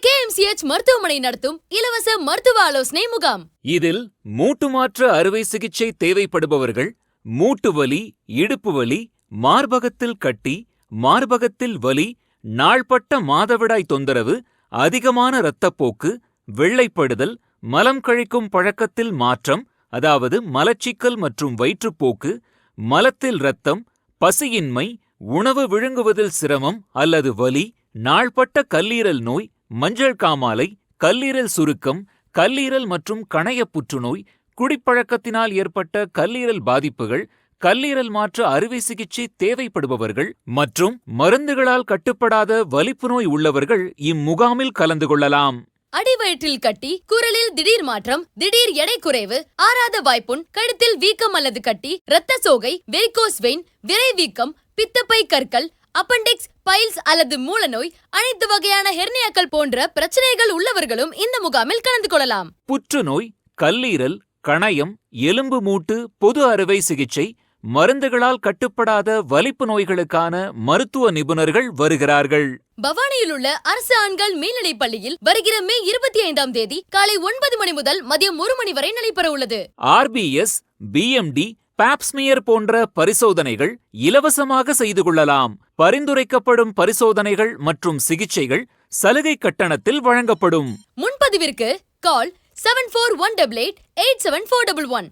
KMCH மருத்துவமனை நடத்தும் இலவச மருத்துவ ஆலோசனை முகாம். இதில் மூட்டு மாற்று அறுவை சிகிச்சை தேவைப்படுபவர்கள் மூட்டு வலி, இடுப்பு வலி, மார்பகத்தில் கட்டி, மார்பகத்தில் வலி, நாள்பட்ட மாதவிடாய் தொந்தரவு, அதிகமான இரத்தப்போக்கு, வெள்ளைப்படுதல், மலம் கழிக்கும் பழக்கத்தில் மாற்றம், அதாவது மலச்சிக்கல் மற்றும் வயிற்றுப்போக்கு, மலத்தில் இரத்தம், பசியின்மை, உணவு விழுங்குவதில் சிரமம் அல்லது வலி, நாள்பட்ட கல்லீரல் நோய், மஞ்சள் காமாலை, கல்லீரல் சுருக்கம், கல்லீரல் மற்றும் கணைய புற்றுநோய், குடிப்பழக்கத்தினால் ஏற்பட்ட கல்லீரல் பாதிப்புகள், கல்லீரல் மாற்று அறுவை சிகிச்சை தேவைப்படுபவர்கள் மற்றும் மருந்துகளால் கட்டுப்படாத வலிப்பு நோய் உள்ளவர்கள் இம்முகாமில் கலந்து கொள்ளலாம். அடிவயிற்றில் கட்டி, குரலில் திடீர் மாற்றம், திடீர் எடை குறைவு, ஆறாத வாய்ப்புண், கழுத்தில் வீக்கம் அல்லது கட்டி, இரத்த சோகை, வெரிகோஸ் வெயின், விரை வீக்கம், பித்தப்பை கற்கள், அப்பெண்டிக்ஸ், பைல்ஸ் அல்லது மூலநோய், அனைத்து வகையான ஹெர்னியாக்கள் போன்ற பிரச்சனைகள் உள்ளவர்களும் இந்த முகாமில் கலந்து கொள்ளலாம். புற்றுநோய், கல்லீரல், கணையம், எலும்பு மூட்டு பொது அறுவை சிகிச்சை, மருந்துகளால் கட்டுப்படாத வலிப்பு நோய்களுக்கான மருத்துவ நிபுணர்கள் வருகிறார்கள். பவானியில் உள்ள அரசு ஆண்கள் மேல்நிலைப் பள்ளியில் வருகிற மே 25ஆம் தேதி காலை 9 மணி முதல் மதியம் 1 மணி வரை நடைபெற உள்ளது. RBS, BMD, பாப்ஸ்மியர் போன்ற பரிசோதனைகள் இலவசமாக செய்து கொள்ளலாம். பரிந்துரைக்கப்படும் பரிசோதனைகள் மற்றும் சிகிச்சைகள் சலுகை கட்டணத்தில் வழங்கப்படும். முன்பதிவிற்கு கால் 7418887411.